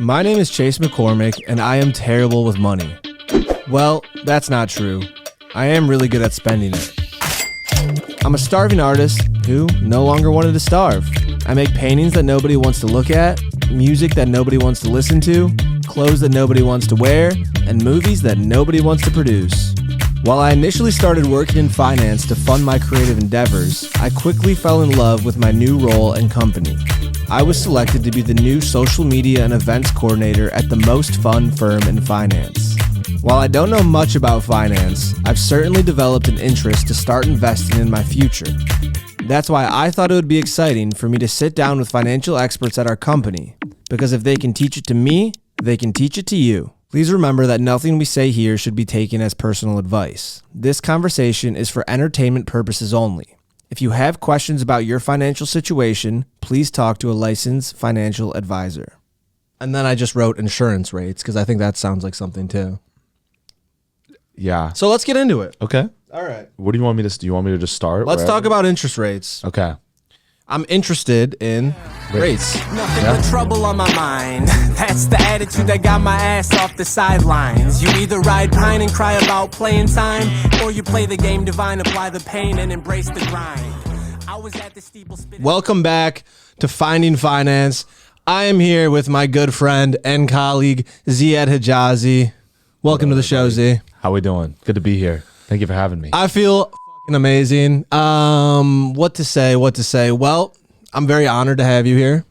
My name is Chase McCormick, and I am terrible with money. Well, that's not true. I am really good at spending it. I'm a starving artist who no longer wanted to starve. I make paintings that nobody wants to look at, music that nobody wants to listen to, clothes that nobody wants to wear, and movies that nobody wants to produce. While I initially started working in finance to fund my creative endeavors, I quickly fell in love with my new role and company. I was selected to be the new social media and events coordinator at the most fun firm in finance. While I don't know much about finance, I've certainly developed an interest to start investing in my future. That's why I thought it would be exciting for me to sit down with financial experts at our company, because if they can teach it to me, they can teach it to you. Please remember that nothing we say here should be taken as personal advice. This conversation is for entertainment purposes only. If you have questions about your financial situation, please talk to a licensed financial advisor. And then I just wrote insurance rates because I think that sounds like something too. Yeah. So let's get into it. Okay. All right. What do you want me to do? You want me to just start? Let's talk about interest rates. Okay. I'm interested in rates. Nothing but trouble on my mind. That's the attitude that got my ass off the sidelines. You either ride pine and cry about playing time, or you play the game divine, apply the pain, and embrace the grind. I was at the steeple spinning. Welcome back to Finding Finance. I am here with my good friend and colleague, Ziad Hijazi. Welcome to the show, Z. How we doing? Good to be here. Thank you for having me. I feel fucking amazing. What to say? Well, I'm very honored to have you here.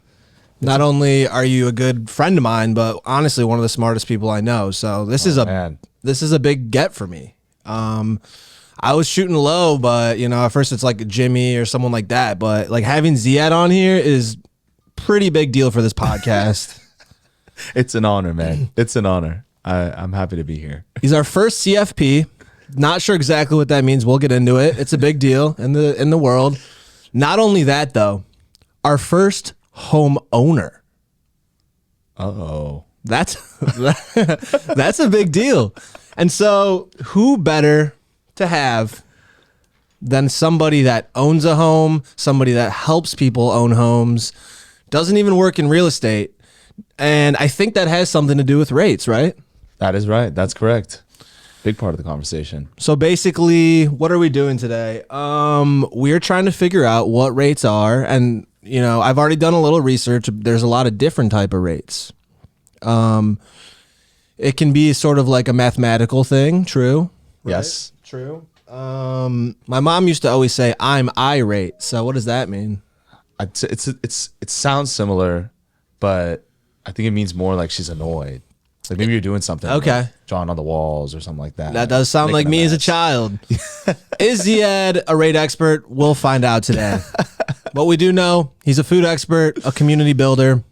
Not only are you a good friend of mine, but honestly one of the smartest people I know. So this is a big get for me. I was shooting low, but at first it's like Jimmy or someone like that. But like having Ziad on here is pretty big deal for this podcast. It's an honor, man. It's an honor. I'm happy to be here. He's our first CFP. Not sure exactly what that means. We'll get into it. It's a big deal in the world. Not only that, though, our first home owner. Uh-oh. That's a big deal. And so who better to have than somebody that owns a home, somebody that helps people own homes, doesn't even work in real estate. And I think that has something to do with rates, right? That is right. That's correct. Big part of the conversation. So basically, what are we doing today? We're trying to figure out what rates are. And, I've already done a little research. There's a lot of different type of rates. It can be sort of like a mathematical thing. True. Right? Yes. True. My mom used to always say, I'm irate. So what does that mean? It sounds similar, but I think it means more like she's annoyed. Like maybe you're doing something. Okay. Like drawing on the walls or something like that. That does sound like me as a child. Is Ziad a rate expert? We'll find out today. But we do know he's a food expert, a community builder.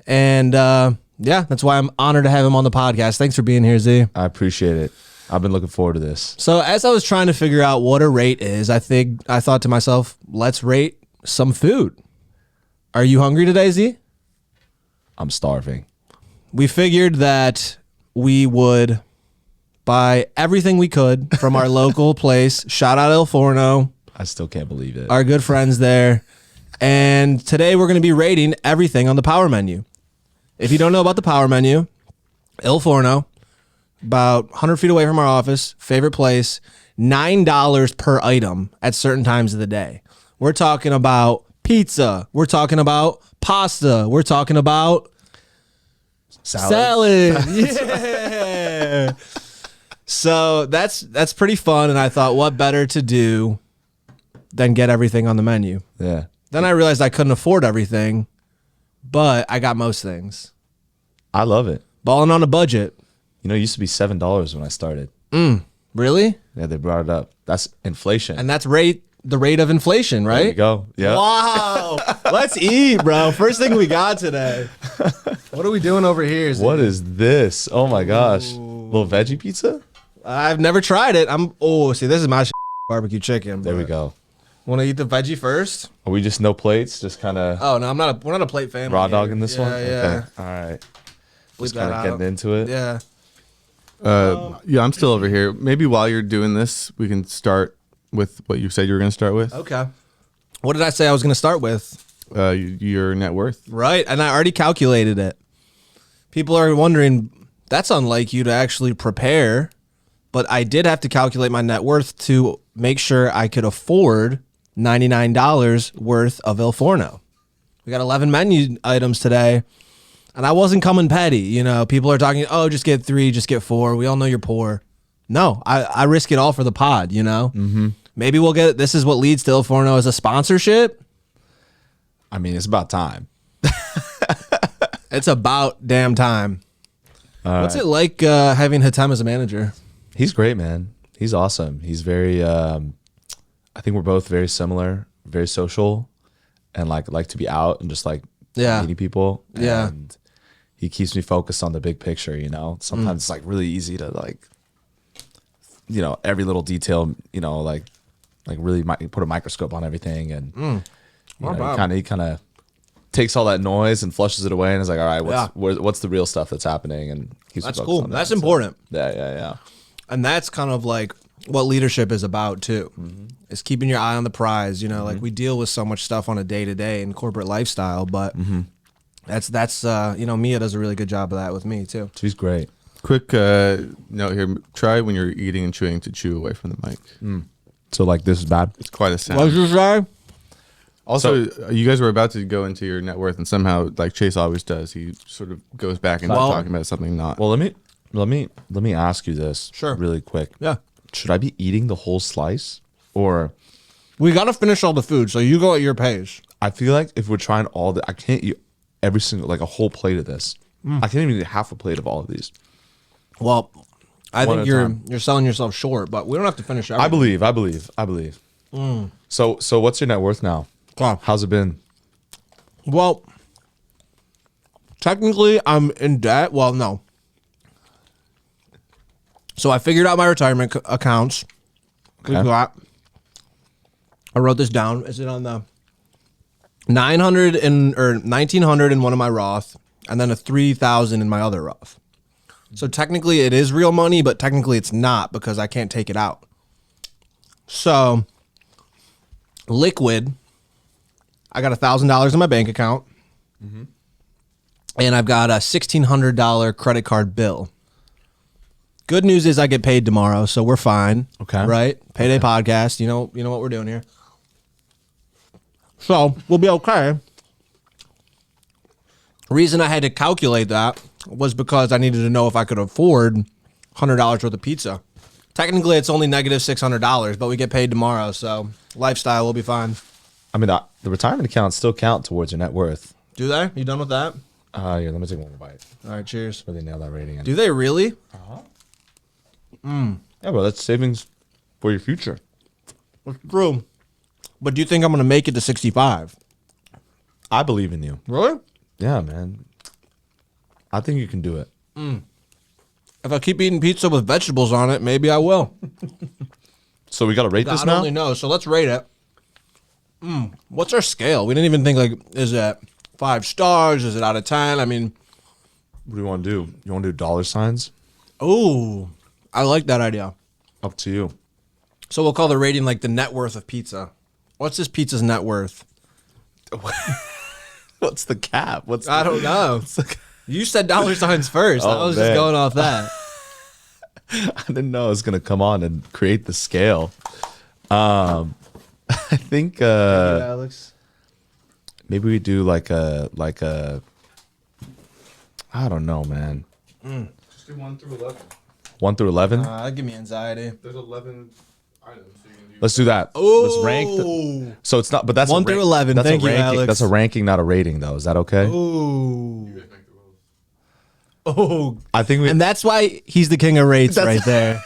And that's why I'm honored to have him on the podcast. Thanks for being here, Z. I appreciate it. I've been looking forward to this. So as I was trying to figure out what a rate is, I thought to myself, let's rate some food. Are you hungry today, Z? I'm starving. We figured that we would buy everything we could from our local place. Shout out El Forno. I still can't believe it. Our good friends there. And today we're going to be rating everything on the power menu. If you don't know about the power menu, El Forno, about 100 feet away from our office, favorite place, $9 per item at certain times of the day. We're talking about pizza. We're talking about pasta. We're talking about salad. Yeah. So that's pretty fun. And I thought, what better to do than get everything on the menu? Yeah. Then I realized I couldn't afford everything, but I got most things. I love it. Balling on a budget. It used to be $7 when I started. Really? Yeah, they brought it up. That's inflation. And that's the rate of inflation, right? There you go. Yeah. Wow. Let's eat, bro. First thing we got today. What are we doing over here? What is this? Oh my gosh. Little veggie pizza? I've never tried it. See, this is my barbecue chicken. There we go. Want to eat the veggie first? Are we just no plates? Just kind of Oh, no, we're not a plate family. raw here. dogging this one? Yeah. Okay. All right. Bleep Just that kind of out. getting into it. Yeah. Yeah, I'm still over here. Maybe while you're doing this, we can start with what you said you were going to start with. Okay. What did I say I was going to start with? Your net worth. Right. And I already calculated it. people are wondering, that's unlike you to actually prepare. But I did have to calculate my net worth to make sure I could afford $99 worth of Il Forno. We got 11 menu items today, and I wasn't coming petty. You know, people are talking, oh, just get 3, just get 4. We all know you're poor. No, I risk it all for the pod, you know? Mm-hmm. Maybe we'll get, this is what leads to Il Forno as a sponsorship. I mean, it's about time. It's about damn time. What's it like having Hatem as a manager? He's great, man. He's awesome. He's very, I think we're both very similar, very social, and like to be out and just like meeting people. Yeah. And he keeps me focused on the big picture, you know? Sometimes it's like really easy to like, you know, every little detail, you know, like really put a microscope on everything. And you know, he kind of takes all that noise and flushes it away and is like, all right, what's the real stuff that's happening? And that's cool. That's important. So, yeah. And that's kind of like what leadership is about too, is keeping your eye on the prize. You know, like we deal with so much stuff on a day-to-day in corporate lifestyle, but that's you know, Mia does a really good job of that with me too. She's great. Quick note here. Try when you're eating and chewing to chew away from the mic. So like this is bad. It's quite a sound. What did you say? Also, you guys were about to go into your net worth, and somehow, like Chase always does, he sort of goes back and talking about something not. Well, let me ask you this really quick. Yeah. Should I be eating the whole slice, or We got to finish all the food, so you go at your pace. I feel like if we're trying all the, I can't eat every single, like a whole plate of this. I can't even eat half a plate of all of these. Well, I One think at a time. you're selling yourself short, but we don't have to finish everything. I believe. So what's your net worth now? Okay. How's it been? Well, technically, I'm in debt. Well, no. So I figured out my retirement accounts. Okay. I wrote this down. Is it on the 900 or 1900 in one of my Roth, and then a 3000 in my other Roth? So technically, it is real money, but technically, it's not because I can't take it out. So liquid, I got $1,000 in my bank account, and I've got a $1,600 credit card bill. Good news is I get paid tomorrow, so we're fine. Okay. Right? Payday podcast. You know what we're doing here. So we'll be okay. Reason I had to calculate that was because I needed to know if I could afford $100 worth of pizza. Technically, it's only negative $600, but we get paid tomorrow, so lifestyle will be fine. I mean, the retirement accounts still count towards your net worth. Do they? You done with that? Yeah, let me take one more bite. All right, cheers. Really nail that rating in. Do they really? Yeah, bro, that's savings for your future. That's true. But do you think I'm going to make it to 65? I believe in you. Really? Yeah, man. I think you can do it. If I keep eating pizza with vegetables on it, maybe I will. So we got to rate this I now? don't really know, so let's rate it. What's our scale? We didn't even think, like, is it 5 stars? Is it out of 10? I mean, What do you want to do? You want to do dollar signs? ooh, I like that idea. Up to you. So we'll call the rating like the net worth of pizza. What's this pizza's net worth? What's the cap? I don't know. You said dollar signs first. I Oh, was man. just going off that. I didn't know it was going to come on and create the scale. I think Alex. maybe we do like a I don't know, man. Just do 1 through 11. 1 through 11. That give me anxiety. There's 11 items. So you can do Let's do that. Let's rank. So it's not, but that's 1 through 11. That's Thank a you, ranking. Alex. That's a ranking, not a rating, though. Is that okay? Ooh. make the rules. Oh. I think we. And that's why he's the king of rates right there.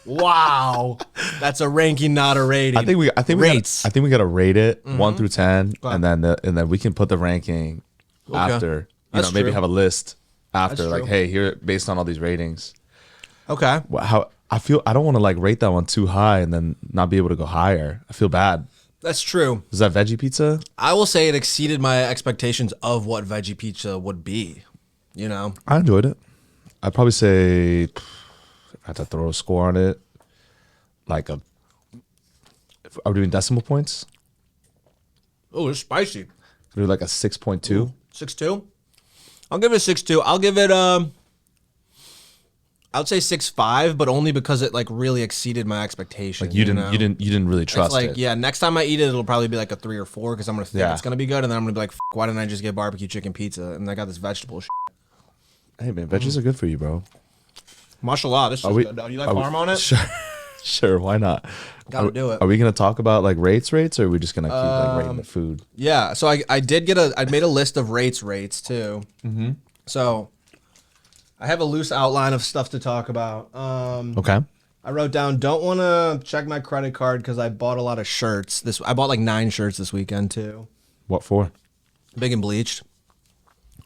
Wow. That's a ranking, not a rating. I think we rates. I think we got to rate it 1 through 10, and then we can put the ranking after. You That's know, maybe true. have a list after, That's like, true. hey, here based on all these ratings. Okay. How I feel. I don't want to like rate that one too high and then not be able to go higher. I feel bad. That's true. Is that veggie pizza? I will say it exceeded my expectations of what veggie pizza would be. You know? I enjoyed it. I'd probably say if I had to throw a score on it, like are we doing decimal points? Oh, it's spicy. Could we do like a 6.2? 6.2? I'll give it a 6.2. I'll give it I would say 6.5, but only because it like really exceeded my expectations. Like you didn't really trust like, it. Yeah, next time I eat it, it'll probably be like a 3 or 4 because I'm gonna think it's gonna be good, and then I'm gonna be like, why didn't I just get barbecue chicken pizza? And I got this vegetable shit. Hey man, veggies are good for you, bro. Mashallah, this is good. Do you like parm on it? Sure, why not? Gotta do it. Are we gonna talk about like rates, or are we just gonna keep like rating the food? Yeah, so I did I made a list of rates too. Mm-hmm. So I have a loose outline of stuff to talk about. Okay. I wrote down, don't want to check my credit card because I bought a lot of shirts. I bought like 9 shirts this weekend too. What for? Big and Bleached.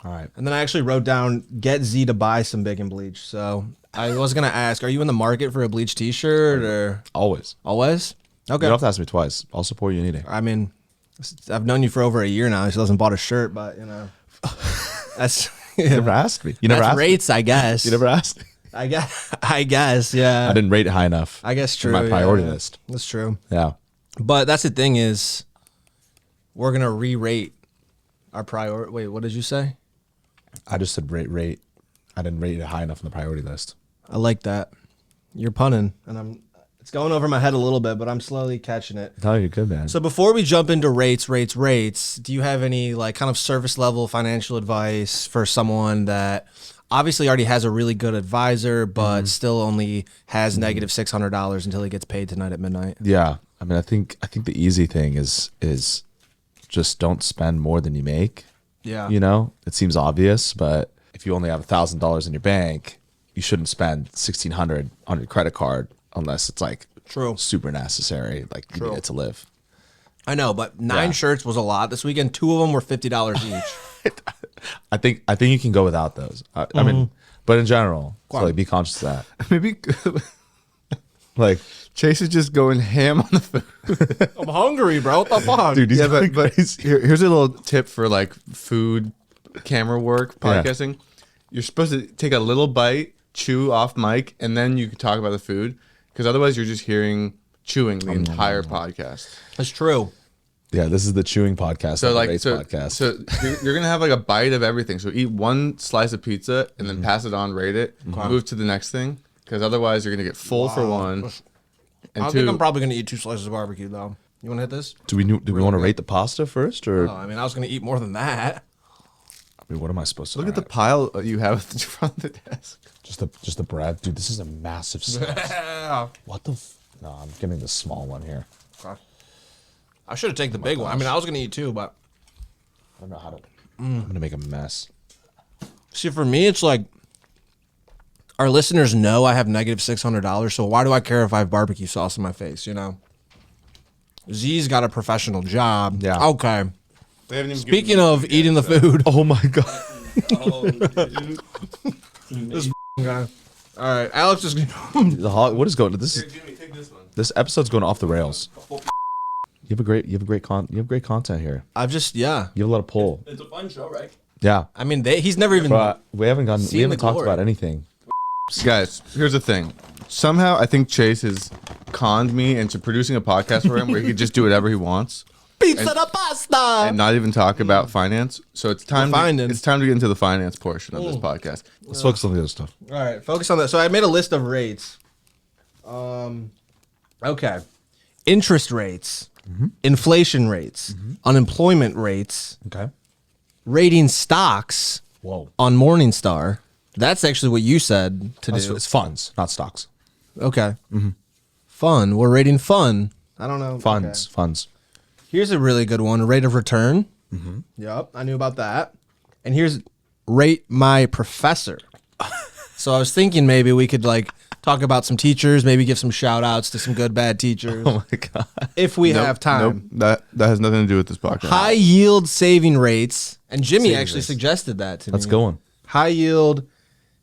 All right. And then I actually wrote down, get Z to buy some Big and Bleached. So I was going to ask, are you in the market for a Bleach t-shirt or? Always. Always? Okay. You don't have to ask me twice. I'll support you anything. I mean, I've known you for over a year now. She hasn't bought a shirt, but you know, that's... You never asked me. You never asked rates, me. I guess. You never asked me. I guess, yeah. I didn't rate it high enough. I guess true. My priority list. That's true. Yeah. But that's the thing is, we're gonna re-rate our priority. Wait, what did you say? I just said rate. I didn't rate it high enough on the priority list. I like that. You're punning, and it's going over my head a little bit, but I'm slowly catching it. No, you're good, man. So before we jump into rates, do you have any like kind of service level financial advice for someone that obviously already has a really good advisor, but still only has negative $600 until he gets paid tonight at midnight? Yeah. I mean, I think the easy thing is just don't spend more than you make. Yeah. You know, it seems obvious, but if you only have $1,000 in your bank, you shouldn't spend $1,600 on your credit card unless it's like super necessary, like you need it to live. I know, but 9 shirts was a lot this weekend. 2 of them were $50 each. I think you can go without those. I mean, but in general, so like be conscious of that. Maybe Like Chase is just going ham on the food. I'm hungry, bro. What the fuck? dude, Yeah, but here's a little tip for like food camera work podcasting. You're supposed to take a little bite, chew off mic, and then you can talk about the food, because otherwise you're just hearing chewing the entire podcast. That's true. Yeah, this is the chewing podcast. So like podcast. so you're gonna have like a bite of everything. So eat one slice of pizza and then pass it on, rate it, move to the next thing, because otherwise you're gonna get full for one. And I two, think I'm probably gonna eat 2 slices of barbecue though. You want to hit this? do we want to rate the pasta first, or Oh, I mean, I was gonna eat more than that. I mean, what am I supposed to look at the pile you have at the front of the desk. just the bread, dude? This is a massive slice. What the? No, I'm getting the small one here. I should have taken the big one. I mean, I was gonna eat 2, but I don't know how to. I'm gonna make a mess. see, for me, it's like our listeners know I have negative $600, so why do I care if I have barbecue sauce in my face? You know, Z's got a professional job. Yeah. Okay. Speaking of eating the food. Oh my god. This guy. All right, Alex is. What is going? This episode's going off the rails. You have great content here. I've just You have a lot of pull. It's a fun show, right? Yeah, I mean, he's never even. but we haven't the talked glory. about anything. Guys, here's the thing. Somehow I think Chase has conned me into producing a podcast for him where he could just do whatever he wants Pizza da pasta. and not even talk about finance. So it's time to get into the finance portion of this podcast. Let's focus on the other stuff. All right, focus on that. So I made a list of rates. Okay. Interest rates, inflation rates, unemployment rates, Okay. rating stocks Whoa. on Morningstar. That's actually what you said to do. It's funds, not stocks. Okay. Fun. We're rating fun. I don't know. Funds. Okay. Funds. Here's a really good one. Rate of return. Yep, I knew about that. And here's rate my professor. So I was thinking maybe we could like talk about some teachers, maybe give some shout outs to some good, bad teachers. Oh my god. If we have time. Nope. That has nothing to do with this podcast. High yield saving rates. And Jimmy actually suggested that to me. Let's go on. High yield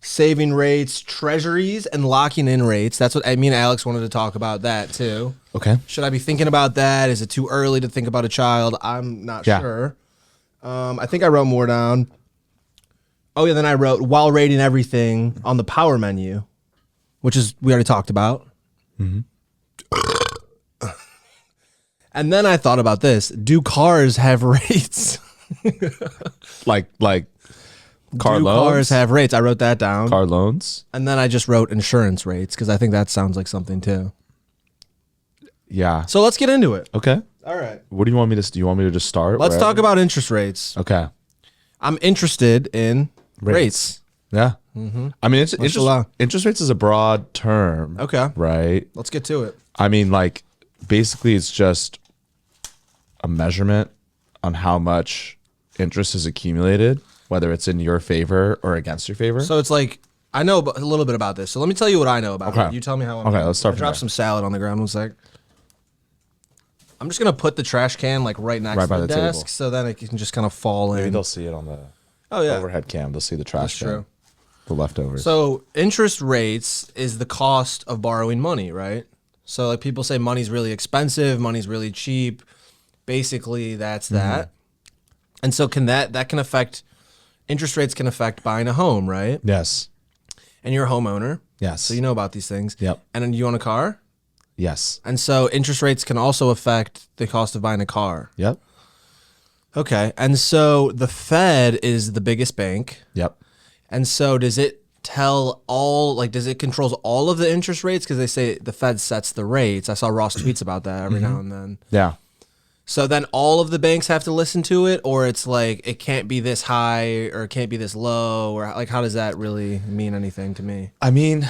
saving rates, treasuries, and locking in rates. That's what I mean. Alex wanted to talk about that too. Okay. Should I be thinking about that? Is it too early to think about a child? I'm not Yeah. sure. I think I wrote more down. Oh yeah, then I wrote while rating everything on the power menu, which is we already talked about. And then I thought about this: do cars have rates? Like Car Do loans, cars have rates? I wrote that down. car loans. And then I just wrote insurance rates because I think that sounds like something too. Yeah. So let's get into it. Okay. All right. What do you want me to? Do you want me to just start? Let's wherever? talk about interest rates. Okay. I'm interested in rates. Yeah. I mean, Mashallah. interest rates is a broad term. Okay. Right. Let's get to it. I mean, like, basically, it's just a measurement on how much interest is accumulated, whether it's in your favor or against your favor. So it's like, I know a little bit about this. So let me tell you what I know about Okay. it. You tell me how I'm Okay, doing. let's start I from dropped there. some salad on the ground. 1 sec. I'm just going to put the trash can like right next Right to by the the desk table. so then it can just kind of fall Maybe in. they'll see it on the Oh, yeah. overhead cam. They'll see the trash That's can, true. the leftovers. So interest rates is the cost of borrowing money, right? So like people say money's really expensive, money's really cheap. Basically, that's that. And so that can affect interest rates can affect buying a home, right? yes. And you're a homeowner, Yes. so you know about these things. Yep. And then you own a car, Yes. and so interest rates can also affect the cost of buying a car. Yep. Okay, and so the Fed is the biggest bank. Yep. And so does it tell all, like, does it controls all of the interest rates? Because they say the Fed sets the rates. I saw Ross tweets about that every now and then. Yeah. So then all of the banks have to listen to it, or it's like it can't be this high or it can't be this low, or like how does that really mean anything to me? I mean,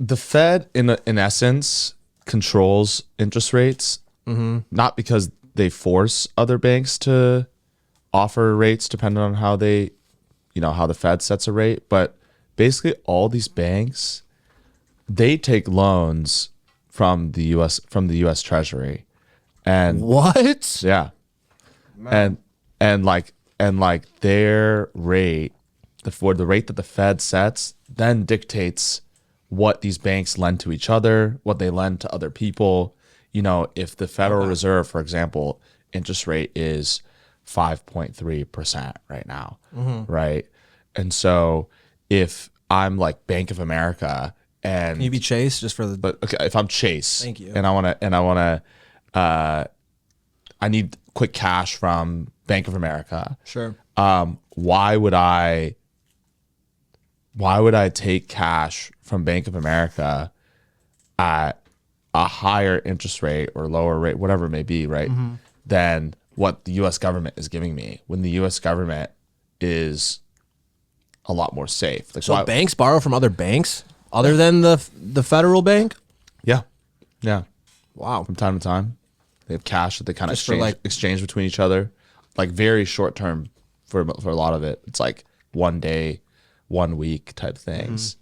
the Fed, in essence, controls interest rates, not because they force other banks to offer rates depending on how they, how the Fed sets a rate, but basically all these banks, they take loans from the U.S. Treasury, and What? yeah, and like their rate, the rate that the Fed sets, then dictates what these banks lend to each other, what they lend to other people. If the Federal Reserve, for example, interest rate is 5.3% right now, right? And so if I'm like Bank of America and Can you be Chase just for the? but okay, if I'm Chase, Thank you. and I need quick cash from Bank of America. Sure. Why would I take cash from Bank of America at a higher interest rate or lower rate, whatever it may be, right? Than what the US government is giving me, when the US government is a lot more safe. Like, So why- banks borrow from other banks other than the federal bank? yeah. Yeah. Wow. From time to time. They have cash that they kind of Just for, exchange between each other, like very short term for a lot of it. It's like 1 day, 1 week type things.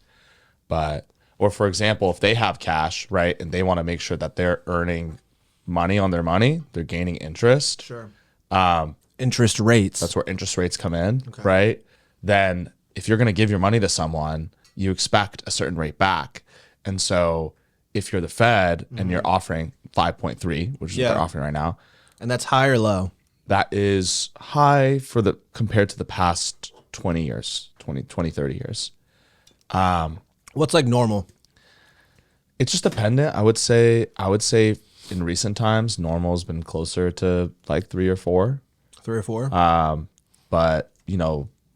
But, or for example, if they have cash, right, and they want to make sure that they're earning money on their money, they're gaining interest. Sure. Interest rates. That's where interest rates come in, right? Then if you're going to give your money to someone, you expect a certain rate back. And so if you're the Fed and you're offering 5.3, which is what Yeah. they're offering right now, And that's high or low? that is high compared to the past 20 years, 20, 30 years. What's like normal? It's just dependent. I would say in recent times, normal has been closer to like 3 or 4. 3 or 4? But,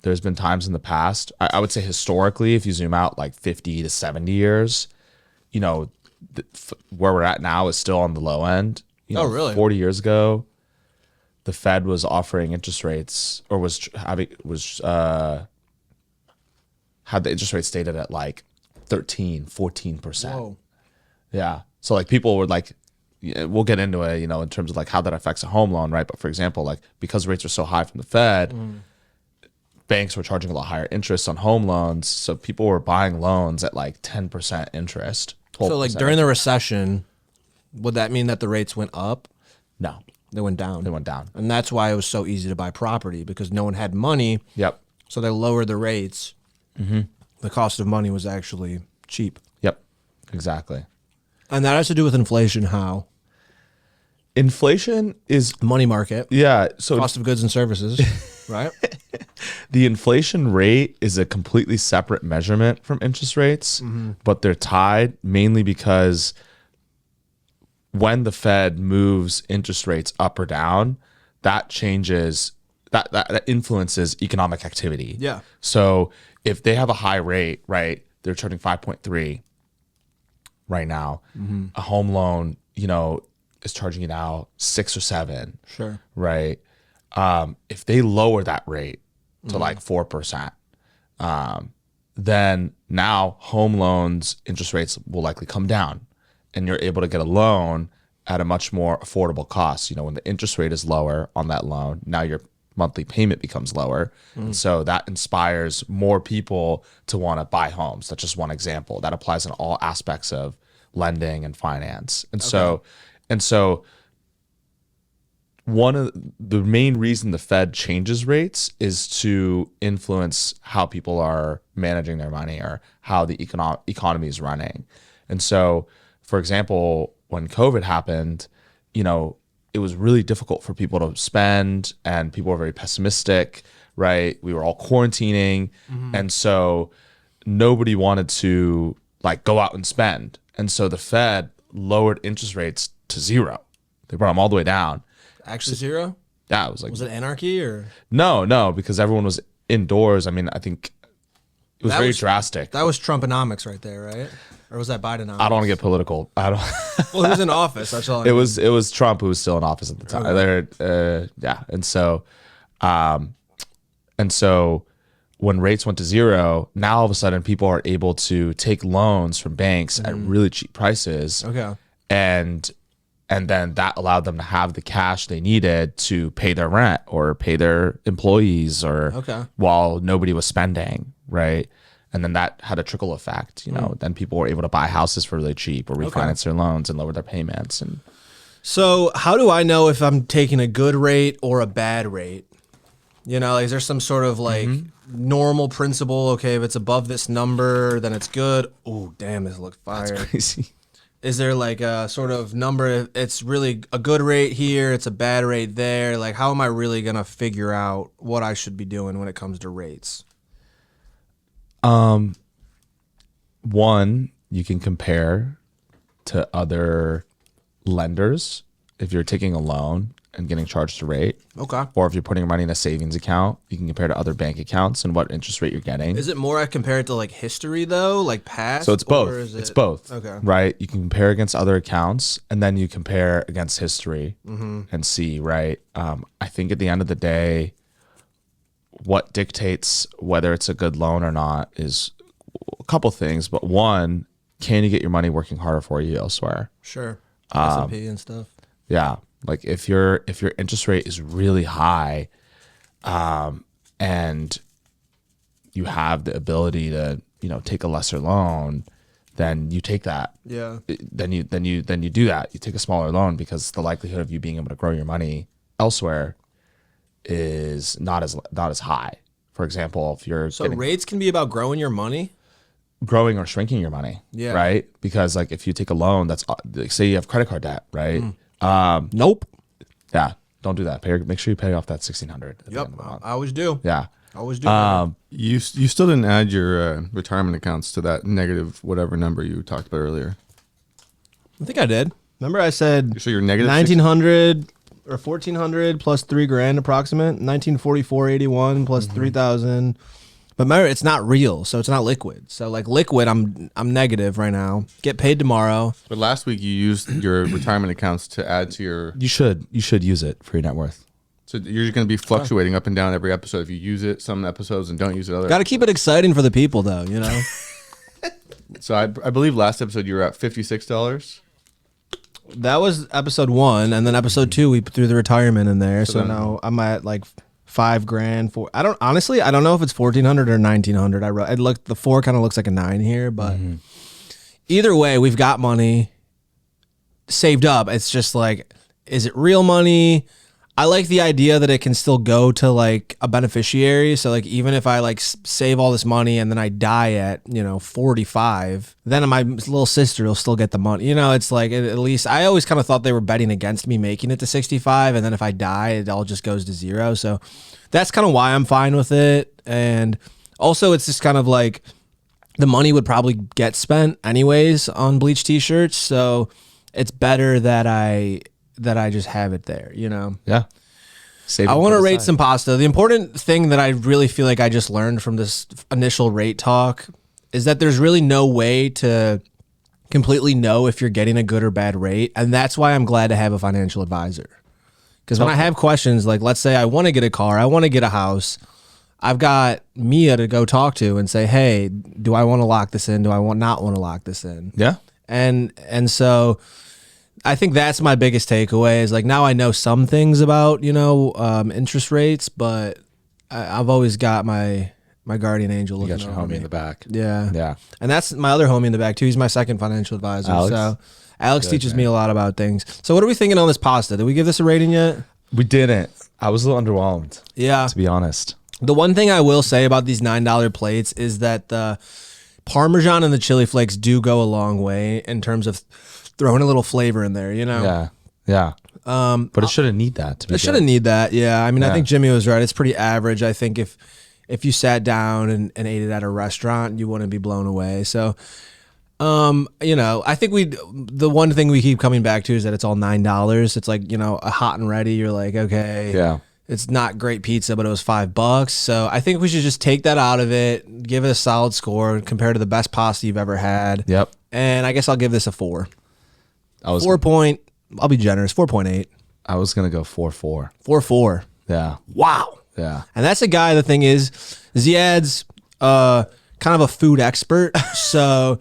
there's been times in the past, I would say historically, if you zoom out like 50 to 70 years, where we're at now is still on the low end. Oh, really? 40 years ago, the Fed was offering interest rates, or had the interest rate stated at like 13, 14%. Whoa. Yeah. So like people were like, we'll get into it, in terms of like how that affects a home loan, right? But for example, like because rates are so high from the Fed, banks were charging a lot higher interest on home loans. So people were buying loans at like 10% interest. 12%. So like during the recession, would that mean that the rates went up? No, They went down. they went down. And that's why it was so easy to buy property, because no one had money. Yep. So they lowered the rates. The cost of money was actually cheap. Yep. Exactly. And that has to do with inflation. How? Inflation is, Money market. yeah. So Cost of goods and services. Right? the inflation rate is a completely separate measurement from interest rates, but they're tied mainly because when the Fed moves interest rates up or down, that changes that influences economic activity. Yeah. So if they have a high rate, right, they're charging 5.3 right now. A home loan, is charging you now 6 or 7. Sure. Right. If they lower that rate to like 4%, then now home loans interest rates will likely come down, and you're able to get a loan at a much more affordable cost. When the interest rate is lower on that loan, now your monthly payment becomes lower. And so that inspires more people to want to buy homes. That's just one example. That applies in all aspects of lending and finance. And so one of the main reason the Fed changes rates is to influence how people are managing their money or how the economy is running. And so, for example, when COVID happened, it was really difficult for people to spend, and people were very pessimistic, right? We were all quarantining. And so nobody wanted to go out and spend. And so the Fed lowered interest rates to 0. They brought them all the way down. Actually 0? Yeah, it was Was it anarchy or? No, because everyone was indoors. I mean, I think it was very drastic. That was Trumponomics right there, right? Or was that Bidenomics? I don't want to get political. Well, he was in office. That's all. It was Trump who was still in office at the time. Okay. And so when rates went to 0, now all of a sudden people are able to take loans from banks at really cheap prices. Okay. And then that allowed them to have the cash they needed to pay their rent or pay their employees while nobody was spending, right? And then that had a trickle effect, Then people were able to buy houses for really cheap or refinance their loans and lower their payments. And so how do I know if I'm taking a good rate or a bad rate? Is there some sort of normal principle? Okay, if it's above this number, then it's good. Oh, damn, this looks fire. that's crazy. Is there a sort of number? It's really a good rate here. It's a bad rate there. How am I really going to figure out what I should be doing when it comes to rates? One, you can compare to other lenders if you're taking a loan and getting charged a rate. Okay. Or if you're putting your money in a savings account, you can compare to other bank accounts and what interest rate you're getting. Is it more I compare it to history though, past? So it's both. It's both. Okay. Right? You can compare against other accounts, and then you compare against history and see, right? I think at the end of the day, what dictates whether it's a good loan or not is a couple things. But one, can you get your money working harder for you elsewhere? Sure. S&P and stuff. Yeah. If your interest rate is really high, and you have the ability to take a lesser loan, then you take that. Yeah. Then you do that. You take a smaller loan because the likelihood of you being able to grow your money elsewhere is not as high. For example, if you're rates can be about growing your money, growing or shrinking your money. Yeah. Right. Because if you take a loan that's say you have credit card debt, right? Nope. Yeah, don't do that. Make sure you pay off that $1,600. Yep, I always do. Yeah, I always do. You still didn't add your retirement accounts to that negative whatever number you talked about earlier. I think I did. Remember, I said so you're negative 1,900 or 1,400 plus $3,000 approximate. 1944.81 plus 3,000. But remember, it's not real, so it's not liquid. So liquid, I'm negative right now. Get paid tomorrow. But last week you used your retirement accounts to add to your. You should use it for your net worth. So you're going to be fluctuating up and down every episode. If you use it some episodes and don't use it other. Got to keep it exciting for the people, though. So I believe last episode you were at $56. That was episode 1, and then episode 2 we threw the retirement in there. So now I'm at $5,000 I don't know if it's 1,400 or 1,900. The 4 kind of looks like a 9 here, but either way, we've got money saved up. It's just is it real money? I like the idea that it can still go to a beneficiary. So even if I save all this money and then I die at 45, then my little sister will still get the money. It's at least I always kind of thought they were betting against me making it to 65, and then if I die, it all just goes to 0. So that's kind of why I'm fine with it. And also, it's just kind of the money would probably get spent anyways on bleach t-shirts, so it's better that I just have it there, Yeah. Save it I and want put to it rate aside. some pasta. The important thing that I really feel like I just learned from this initial rate talk is that there's really no way to completely know if you're getting a good or bad rate. And that's why I'm glad to have a financial advisor. Because when I have questions, like let's say I want to get a car, I want to get a house, I've got Mia to go talk to and say, hey, do I want to lock this in? Do I not want to lock this in? Yeah. And so I think that's my biggest takeaway is like now I know some things about, interest rates, but I've always got my guardian angel You looking got your over homie me. in the back. Yeah. Yeah. And that's my other homie in the back too. He's my second financial advisor. Alex? So Alex teaches me a lot about things. So what are we thinking on this pasta? Did we give this a rating yet? We didn't. I was a little underwhelmed, Yeah. to be honest. The one thing I will say about these $9 plates is that the Parmesan and the chili flakes do go a long way in terms of throwing a little flavor in there, Yeah. Yeah. But it shouldn't need that to be It shouldn't good. need that. Yeah. I mean, I Yeah. think Jimmy was right. It's pretty average. I think if you sat down and ate it at a restaurant, you wouldn't be blown away. So, I think the one thing we keep coming back to is that it's all $9. It's like, a hot and ready. You're like, okay. Yeah. It's not great pizza, but it was $5. So I think we should just take that out of it, give it a solid score compared to the best pasta you've ever had. Yep. And I guess I'll give this a 4. I'll I'll be generous, 4.8. I was going to go 4-4. 4.4. Yeah. Wow. Yeah. And that's a guy, the thing is, Ziad's kind of a food expert. So,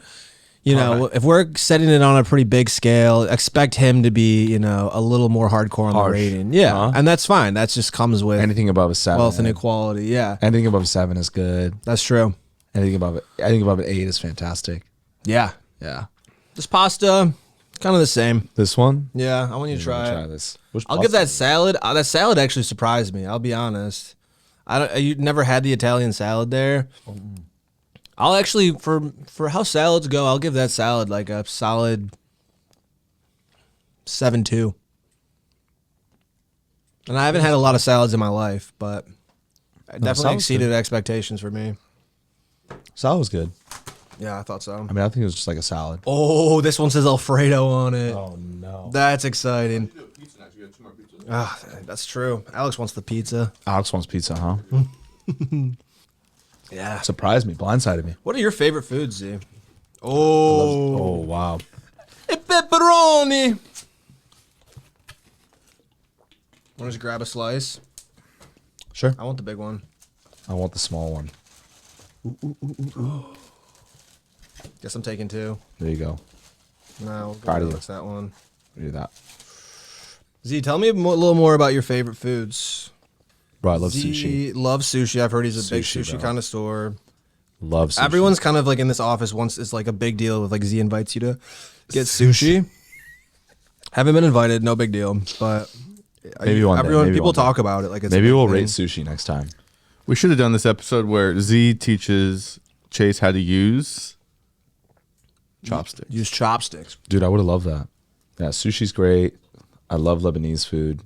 if we're setting it on a pretty big scale, expect him to be, a little more hardcore on the rating. Yeah. Uh-huh. And that's fine. That just comes with Anything above a 7. wealth and equality. Yeah. Anything above a 7 is good. That's true. Anything above an 8 is fantastic. Yeah. Yeah. This pasta, kind of the same. This one? Yeah. I want you to try it. this. Which I'll give that pasta? salad. That salad actually surprised me. I'll be honest. You never had the Italian salad there. I'll actually for how salads go, I'll give that salad like a solid 7.2. And I haven't had a lot of salads in my life, but it definitely salad's exceeded expectations for me. Salad was good. Yeah, I thought so. I mean, I think it was just like a salad. Oh, this one says Alfredo on it. Oh no. That's exciting. Ah, that's true. Alex wants the pizza. Alex wants pizza, huh? Yeah. Surprised me, blindsided me. What are your favorite foods, Z? Oh, Oh wow. a pepperoni. Want to just grab a slice? Sure. I want the big one. I want the small one. Guess I'm taking 2. There you go. No, Proud of you. what's that one? Do that. Z, tell me a little more about your favorite foods. Bro, I love Z sushi. loves sushi. I've heard he's a big Sushi, sushi bro. connoisseur. Love sushi. Everyone's kind of like in this office once it's like a big deal with like Z invites you to get sushi. Haven't been invited, no big deal. But Maybe one day, maybe people one day. talk about it like it's a Maybe big we'll thing. rate sushi next time. We should have done this episode where Z teaches Chase how to use chopsticks. Use chopsticks. Dude, I would have loved that. Yeah, sushi's great. I love Lebanese food.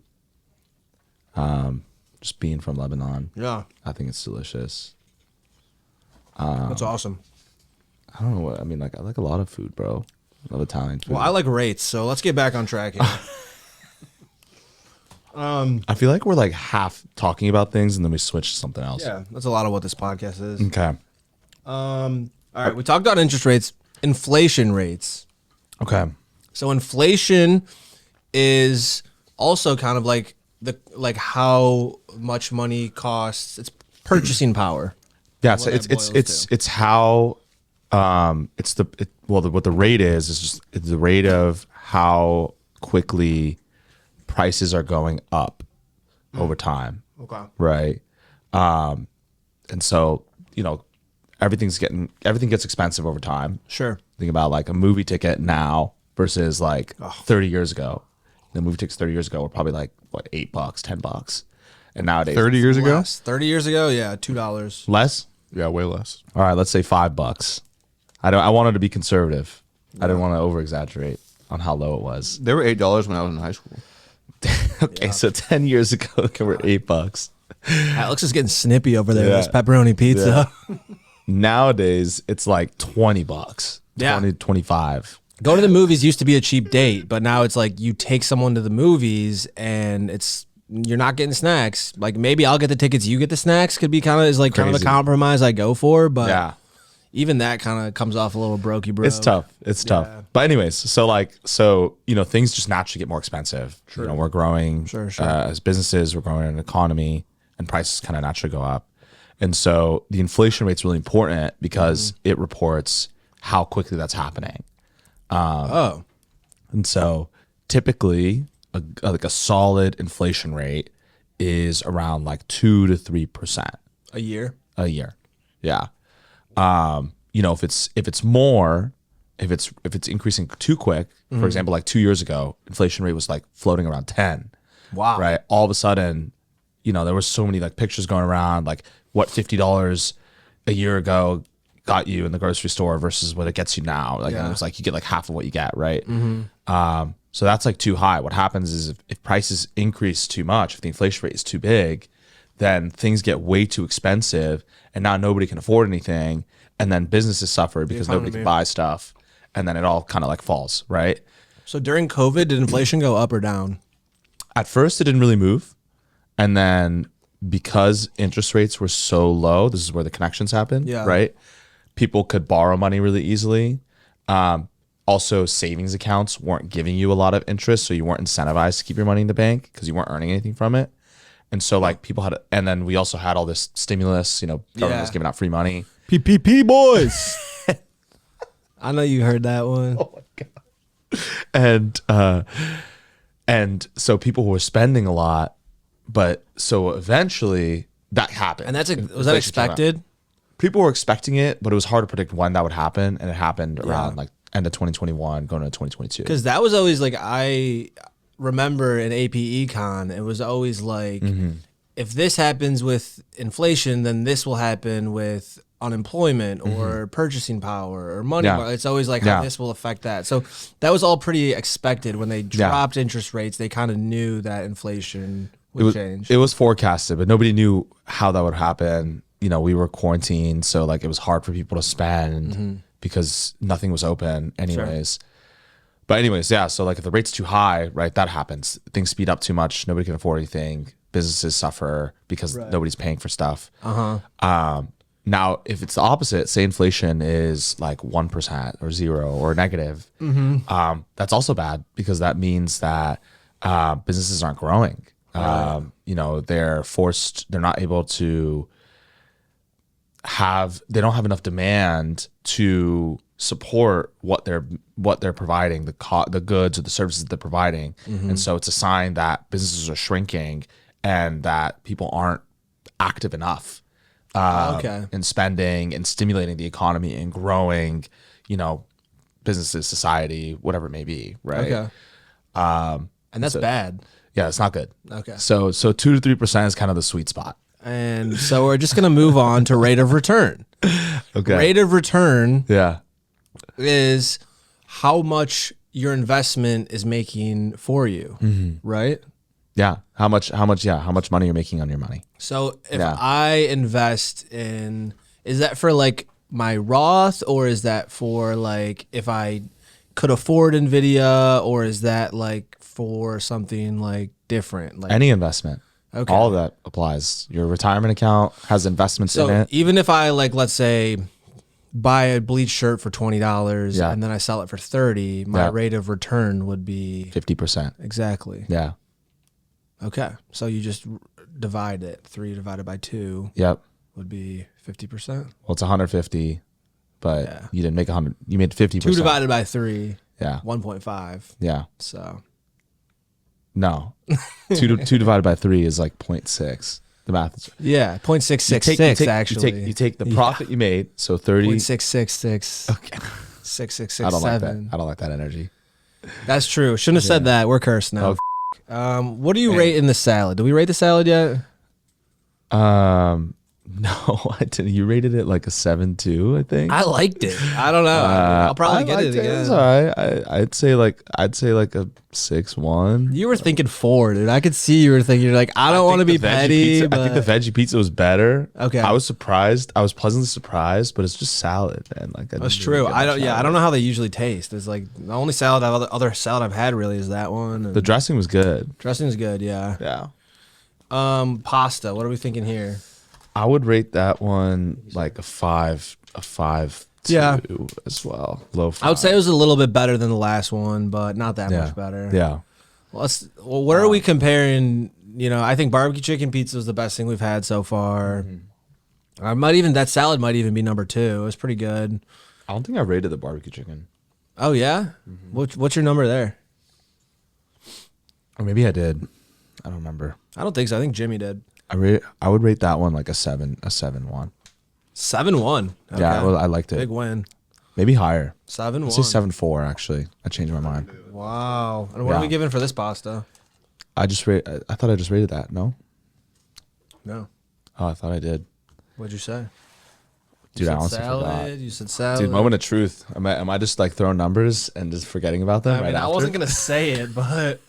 Just being from Lebanon, Yeah, I think it's delicious. that's awesome. I don't know what I mean. Like I like a lot of food, bro. I love Italian food. Well, I like rates, so let's get back on track here. I feel like we're like half talking about things and then we switch to something else. Yeah, that's a lot of what this podcast is. Okay. All right, we talked about interest rates, inflation rates. Okay. So inflation is also kind of like how much money costs. It's purchasing power. Yeah. What So that boils it's how what the rate is just it's the rate of how quickly prices are going up over time. Okay. Right. And so, everything gets expensive over time. Sure. Think about like a movie ticket now versus like 30 years ago. The movie tickets 30 years ago were probably like what, $8, $10. And nowadays 30 years ago? Less. 30 years ago, yeah, $2. less? Yeah, way less. All right, let's say $5. I wanted to be conservative. I didn't want to over exaggerate on how low it was. They were $8 when I was in high school. Okay, so 10 years ago they were $8. Alex is getting snippy over there with Yeah. his pepperoni pizza. Nowadays it's like $20. Yeah. 20, 25. Going to the movies used to be a cheap date, but now it's like you take someone to the movies and it's you're not getting snacks. Like maybe I'll get the tickets, you get the snacks. Could be kind of like kind of a Crazy. compromise I go for, but Yeah. even that kind of comes off a little brokey, bro. It's tough. It's tough. But anyways, so things just naturally get more expensive. True. We're growing Sure. as businesses, we're growing an economy, and prices kind of naturally go up. And so the inflation rate's really important because it reports how quickly that's happening. And so typically a solid inflation rate is around like 2 to 3% a year. a year. Yeah. If it's more, if it's increasing too quick, for example, like 2 years ago, inflation rate was like floating around 10. Wow. Right. All of a sudden, there was so many like pictures going around, like what $50 a year ago got you in the grocery store versus what it gets you now. Like, and it was like, you get like half of what you get. Right. So that's like too high. What happens is if prices increase too much, if the inflation rate is too big, then things get way too expensive and now nobody can afford anything. And then businesses suffer because nobody can buy stuff. And then it all kind of like falls, right? So during COVID, did inflation go up or down? At first, it didn't really move. And then because interest rates were so low, this is where the connections happen, right? People could borrow money really easily. Also, savings accounts weren't giving you a lot of interest, so you weren't incentivized to keep your money in the bank because you weren't earning anything from it. And so like people had, and then we also had all this stimulus, government was giving out free money. PPP boys. I know you heard that one. Oh my God. And so people were spending a lot, but so eventually that happened. And was that expected? People were expecting it, but it was hard to predict when that would happen. And it happened around like end of 2021, going into 2022. Because that was always like, I remember in AP Econ, it was always like, if this happens with inflation, then this will happen with unemployment or purchasing power or money. It's always like how this will affect that. So that was all pretty expected. When they dropped interest rates, they kind of knew that inflation would change. It was forecasted, but nobody knew how that would happen. We were quarantined, so like it was hard for people to spend because nothing was open anyways. But anyways, so like if the rate's too high, right, that happens. Things speed up too much. Nobody can afford anything. Businesses suffer because nobody's paying for stuff. Now, if it's the opposite, say inflation is like 1% or 0 or negative, that's also bad because that means that businesses aren't growing. They're not able to they don't have enough demand to support what they're providing, the goods or the services they're providing. And so it's a sign that businesses are shrinking and that people aren't active enough in spending and stimulating the economy and growing, businesses, society, whatever it may be, right? Okay. And that's bad. Yeah, it's not good. Okay. So 2 to 3% is kind of the sweet spot. And so we're just going to move on to rate of return. Okay. Rate of return Yeah. is how much your investment is making for you, right? Yeah. How much money you're making on your money. So if I invest is that for like my Roth, or is that for like if I could afford NVIDIA, or is that like for something like different? Like Any investment. Okay. All of that applies. Your retirement account has investments in it. Even if I let's say buy a bleach shirt for $20 and then I sell it for $30, my rate of return would be 50%. Exactly. Yeah. Okay. So you just divide it. 3 divided by 2 Yep. would be 50%. Well, it's 150, but you didn't make 100. You made 50%. 2 divided by 3. Yeah. 1.5. Yeah. So. No. 2 divided by 3 is like 0.6. The math is 0.666 actually. You take the profit you made, so 30. 0.666. Okay. 6667. I don't like that. I don't like that energy. That's true. Shouldn't have said that. We're cursed now. What do you rate in the salad? Did we rate the salad yet? No, I didn't. You rated it like a 7.2, I think. I liked it. I don't know. I'll probably get it again. It's all right. I'd say like a 6.1. You were thinking 4, dude. I could see you were thinking, you're like, I don't want to be petty. I think the veggie pizza was better. Okay. I was surprised. I was pleasantly surprised, but it's just salad, man. Like that's true. I don't know how they usually taste. It's like the only other salad I've had really is that one. The dressing was good. Dressing's good, yeah. Yeah. Pasta. What are we thinking here? I would rate that one like a 5 2 Yeah. as well. Low 5. I would say it was a little bit better than the last one, but not that yeah. much better. Yeah. Well, where are we comparing? You know, I think barbecue chicken pizza was the best thing we've had so far. That salad might even be number 2. It was pretty good. I don't think I rated the barbecue chicken. Oh yeah, what's your number there? Or maybe I did. I don't remember. I don't think so. I think Jimmy did. I would rate that one like a 7-1. 7-1. Okay. Yeah, well, I liked it. Big win. Maybe higher. 7-1. I'd say 7-4 actually. I changed my mind. Wow. And what are we giving for this pasta? I thought I just rated that. No? No. Oh, I thought I did. What'd you say? Dude, I You said honestly forgot. salad. You said salad. Dude, moment of truth. Am I just like throwing numbers and just forgetting about them I mean, right I after? wasn't gonna say it, but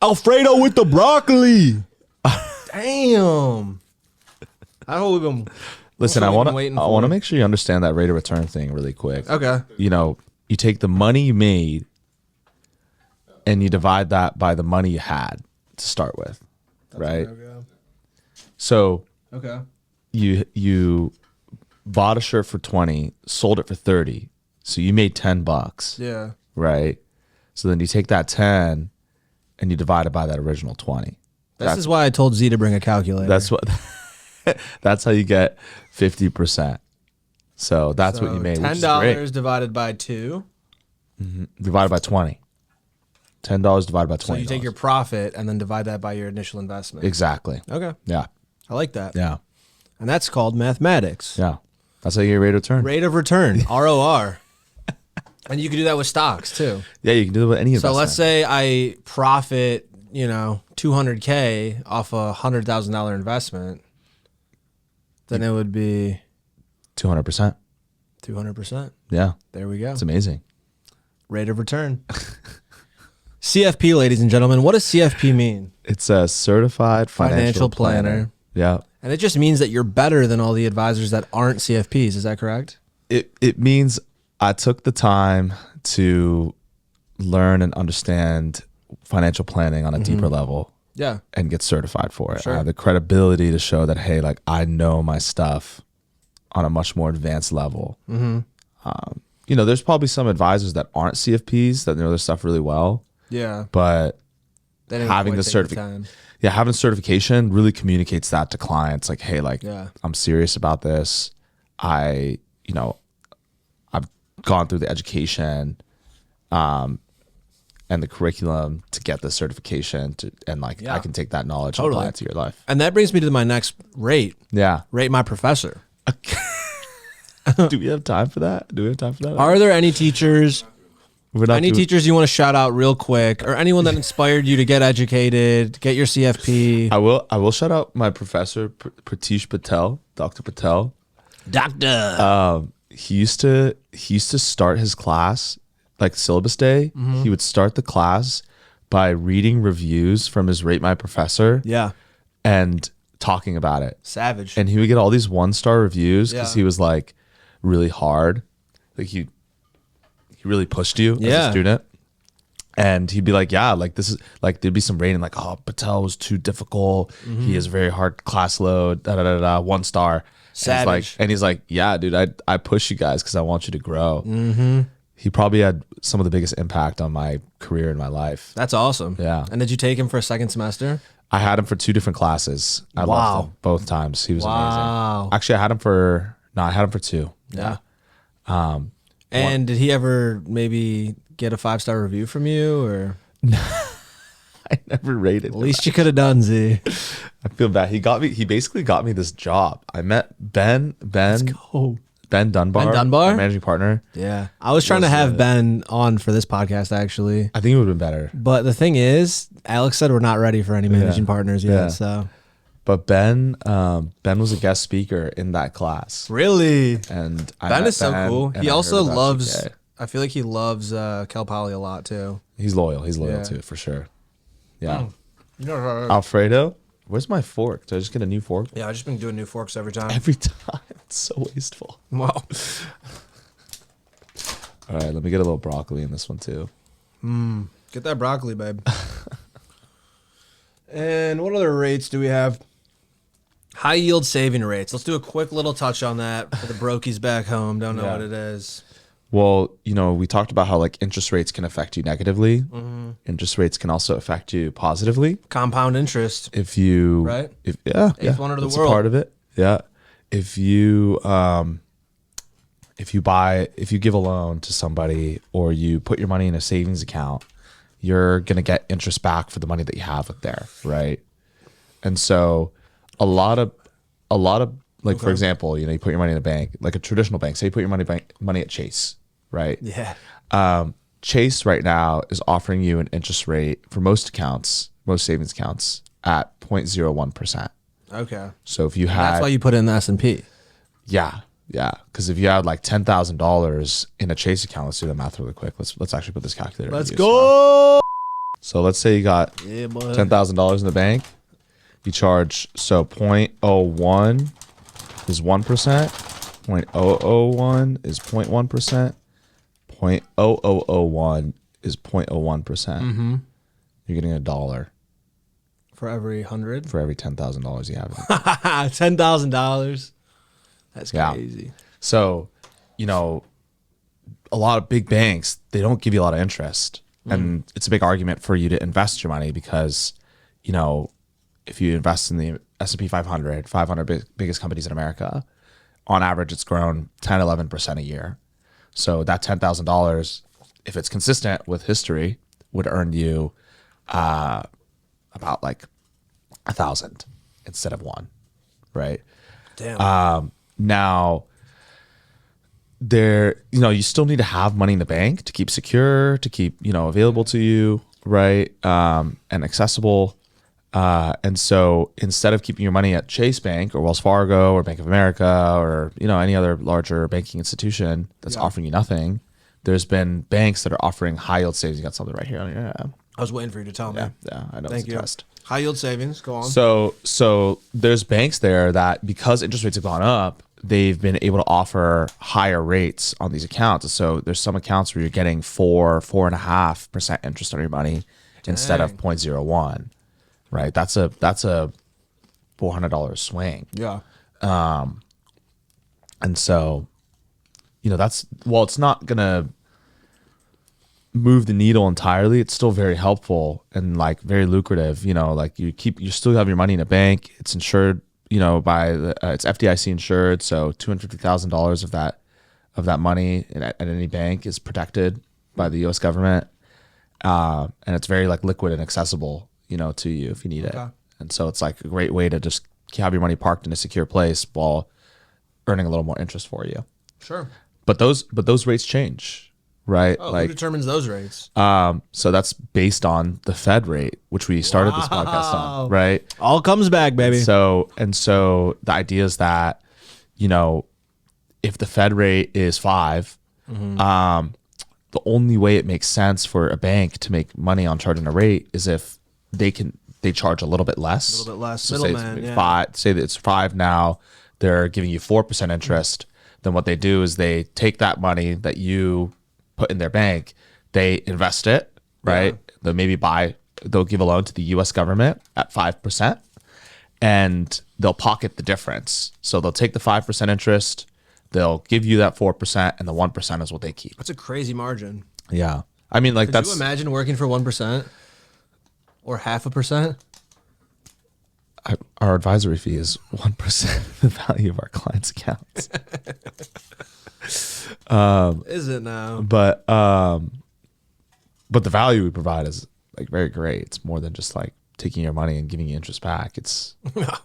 Alfredo with the broccoli. damn. I hope we've been. Listen, That's I what want we've been to waiting for. make sure you understand that rate of return thing really quick. Okay. You know, you take the money you made and you divide that by the money you had to start with, right? So Okay. you bought a shirt for 20, sold it for 30, so you made $10, Yeah. right? So then you take that 10 and you divide it by that original 20. This is why I told Z to bring a calculator. That's what. That's how you get 50%. So that's what you made. which is great. $10 divided by 2. Divided by 20. $10 divided by 20. So you take your profit and then divide that by your initial investment. Exactly. Okay. Yeah. I like that. Yeah. And that's called mathematics. Yeah. That's how you get rate of return. Rate of return, ROR. And you can do that with stocks too. Yeah, you can do it with any So investment. let's say I profit, $200K off a $100,000 investment. Then it would be 200%. 200%. Yeah. There we go. It's amazing. Rate of return. CFP, ladies and gentlemen. What does CFP mean? It's a certified financial planner. Yeah. And it just means that you're better than all the advisors that aren't CFPs. Is that correct? It means I took the time to learn and understand financial planning on a deeper level. Yeah. And get certified for it. Sure. I have the credibility to show that, hey, like I know my stuff on a much more advanced level. There's probably some advisors that aren't CFPs that know their stuff really well, Yeah. but They didn't having quite the take certification, time. having certification really communicates that to clients. Like, hey, like Yeah. I'm serious about this. I've gone through the education, and the curriculum to get the certification I can take that knowledge and apply it to your life. And that brings me to my next rate. Yeah. Rate my professor. Do we have time for that? Are there any teachers, We're not doing- teachers you want to shout out real quick, or anyone that inspired you to get educated, get your CFP? I will shout out my professor, Pratish Patel, Dr. Patel. Doctor. He used to start his class like syllabus day. He would start the class by reading reviews from his Rate My Professor Yeah. and talking about it. Savage. And he would get all these 1-star reviews because Yeah. he was like really hard. Like he really pushed you as Yeah. a student. And he'd be like, yeah, like this is like, there'd be some rating like, oh, Patel was too difficult. He has a very hard class load, 1 star. Savage. And he's like, yeah, dude, I push you guys because I want you to grow. He probably had some of the biggest impact on my career in my life. That's awesome. Yeah. And did you take him for a second semester? I had him for 2 different classes. I Wow. loved him both times. He was Wow. amazing. Actually, I had him for 2. Yeah. And did he ever maybe get a 5-star review from you, or I never rated at him. least you could have done, Z? I feel bad. He basically got me this job. I met Ben Oh. Dunbar. Ben Dunbar? Our managing partner. Yeah. I was trying to have Ben on for this podcast, actually. I think it would have been better. But the thing is, Alex said we're not ready for any managing partners yet. Yeah. So But Ben was a guest speaker in that class. really, And I Ben met is so cool. and He I also heard about loves. GK. I feel like he loves Cal Poly a lot too. He's loyal. He's loyal Yeah. to it for sure. Yeah. Yeah, Alfredo, where's my fork? Did I just get a new fork? I've just been doing new forks every time. Every time. It's so wasteful. Wow. All right, let me get a little broccoli in this one too. Get that broccoli, babe. And what other rates do we have? High yield saving rates. Let's do a quick little touch on that for the brokies back home. Don't know what it is. Well, we talked about how like interest rates can affect you negatively. Mm-hmm. Interest rates can also affect you positively. Compound interest. If you, right? Eighth wonder of the that's world. a part of it. Yeah. If you give a loan to somebody or you put your money in a savings account, you're gonna get interest back for the money that you have it there, right? And so, a lot of like for example, you put your money in a bank, like a traditional bank. Say you put your money at Chase. Right. Yeah. Chase right now is offering you an interest rate for most accounts, most savings accounts at 0.01%. Okay. So if you That's why you put in the S&P. yeah, because if you had like $10,000 in a Chase account, let's do the math really quick. Let's actually put this calculator. Let's in use. go. So let's say you got $10,000 in the bank. You charge 0.01 is 1%. 0.001 is 0.1%. 0.0001 is 0.01%. Mm-hmm. You're getting $1 for every 100 for every $10,000 you have. $10,000. That's crazy. So, a lot of big banks, they don't give you a lot of interest, and it's a big argument for you to invest your money because, if you invest in the S&P 500 biggest companies in America, on average, it's grown 10-11% a year. So that $10,000, if it's consistent with history, would earn you about like 1,000 instead of 1, right? Damn. Now, you still need to have money in the bank to keep secure, to keep available to you, right? And accessible. And so instead of keeping your money at Chase Bank or Wells Fargo or Bank of America or any other larger banking institution that's offering you nothing, there's been banks that are offering high yield savings. You got something right here on your I was waiting for you to tell me. Yeah, I know. Thank you. Test. High yield savings. Go on. So there's banks there that because interest rates have gone up, they've been able to offer higher rates on these accounts. So there's some accounts where you're getting 4.5% interest on your money instead of 0.01. Right, that's a $400 swing. Yeah. And so, it's not gonna move the needle entirely. It's still very helpful and like very lucrative. You still have your money in a bank. It's insured. By it's FDIC insured. So $250,000 of that money at any bank is protected by the U.S. government, and it's very like liquid and accessible. To you if you need it. And so it's like a great way to just have your money parked in a secure place while earning a little more interest for you. Sure. But those rates change, right? Oh, who determines those rates? So that's based on the Fed rate, which we started this podcast on, right? All comes back, baby. So the idea is that, if the Fed rate is 5, the only way it makes sense for a bank to make money on charging a rate is if they charge a little bit less. A little bit less. So Middleman, say that it's 5 now, they're giving you 4% interest. Then what they do is they take that money that you put in their bank, they invest it, right? Yeah. They'll give a loan to the US government at 5%, and they'll pocket the difference. So they'll take the 5% interest, they'll give you that 4%, and the 1% is what they keep. That's a crazy margin. Yeah. I mean, like, Could you imagine working for 1%? Or 0.5%? Our advisory fee is 1% the value of our clients' accounts. Is it now? But the value we provide is like very great. It's more than just like taking your money and giving you interest back. It's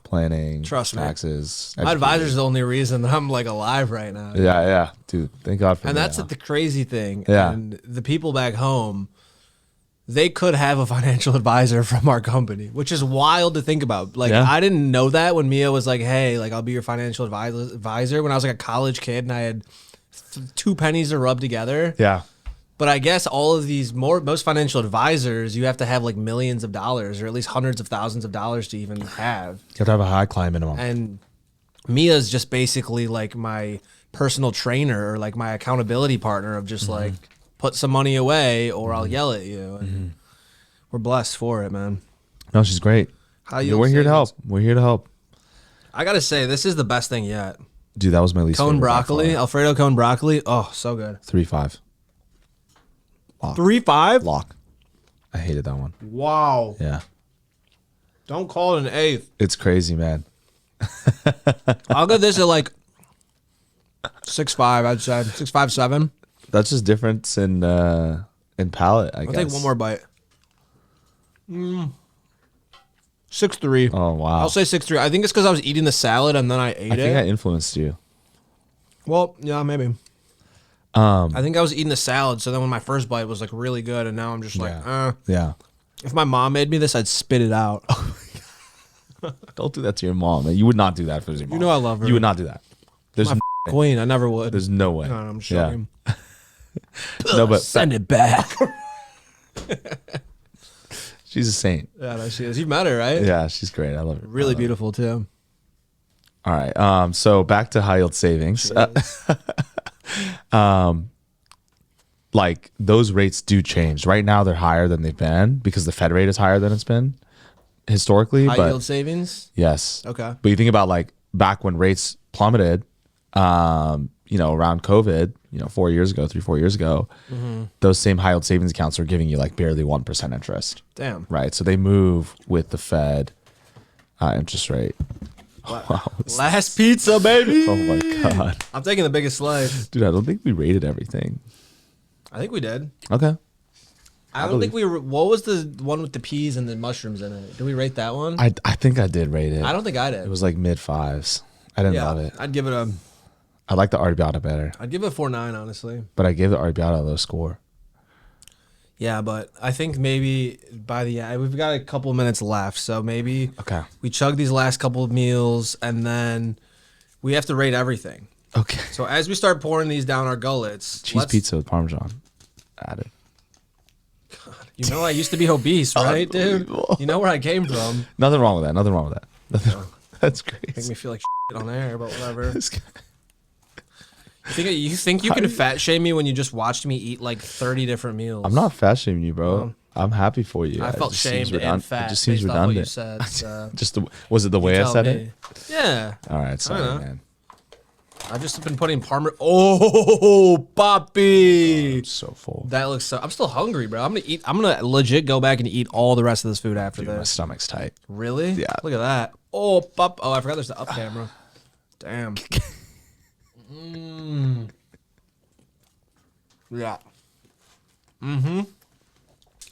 planning, Trust me. taxes. My advisor's the only reason that I'm like alive right now. Yeah, dude. Thank God for that. And that's the crazy thing. Yeah. And the people back home, they could have a financial advisor from our company, which is wild to think about. Like, I didn't know that when Mia was like, hey, like, I'll be your financial advisor when I was like a college kid and I had 2 pennies to rub together. Yeah. But I guess all of these most financial advisors, you have to have like millions of dollars or at least hundreds of thousands of dollars to even have. You have to have a high client minimum. And Mia's just basically like my personal trainer or like my accountability partner of just like, put some money away or I'll yell at you. And we're blessed for it, man. No, she's great. High Yeah, yield we're here to help. savings. We're here to help. I gotta say, this is the best thing yet. Dude, that was my least Cone favorite by broccoli, far. Alfredo cone broccoli. Oh, so good. 3-5. 3-5. Lock. I hated that one. Wow. Yeah. Don't call it an eighth. It's crazy, man. I'll give this at like 6.5. I'd say 6.5, 7. That's just difference in palate, I I'll guess. take one more bite. 6.3. Oh, wow. I'll say 6.3. I think it's because I was eating the salad and then I ate I it. think I influenced you. Well, yeah, maybe. I think I was eating the salad, so then when my first bite was like really good, and now I'm just like, Yeah. If my mom made me this, I'd spit it out. Don't do that to your mom. Man. You would not do that for your mom. You know I love her. You would not do that. There's My queen, I never would. there's no way. No, I'm just Yeah. joking. No, but Send it back. she's a saint. Yeah, no, she is. You've met her, right? Yeah, she's great. I love her. Really beautiful too. All right. So back to high yield savings. Like those rates do change. Right now they're higher than they've been because the Fed rate is higher than it's been historically. High but yield savings. yes. Okay. But you think about like back when rates plummeted, around COVID, 4 years ago, 3-4 years ago, those same high yield savings accounts are giving you like barely 1% interest. Damn. Right. So they move with the Fed interest rate. Wow. Last pizza, baby. Oh my God. I'm taking the biggest slice. Dude, I don't think we rated everything. I think we did. Okay. I don't think we. What was the one with the peas and the mushrooms in it? Did we rate that one? I think I did rate it. I don't think I did. It was like mid-5s. I didn't love it. I'd give it a. I like the arrabbiata better, I'd give it a 4.9, honestly. but I gave the arrabbiata a low score. Yeah, but I think maybe by the end, we've got a couple of minutes left, so maybe Okay. we chug these last couple of meals, and then we have to rate everything. Okay. So as we start pouring these down our gullets, Cheese pizza with Parmesan added. You know, I used to be obese, right, dude? Unbelievable. You know where I came from. Nothing wrong with that. Nothing wrong with that. That's Make crazy. me feel like shit on air, but whatever. This guy- You think you can fat shame me when you just watched me eat like 30 different meals? I'm not fat shaming you, bro. I'm happy for you. I It felt just seems shamed and fat It just seems based off what you redundant. said. So Was it the way I tell said me. it? Yeah. All right, sorry, know. man. I've just been putting Parmesan. Oh, Poppy. I'm so full. That looks so. I'm still hungry, bro. I'm gonna legit go back and eat all the rest of this food after Dude, my this. stomach's tight. Really? Yeah. Look at that. Oh, Pop. Oh, I forgot there's the up camera. Damn. Yeah.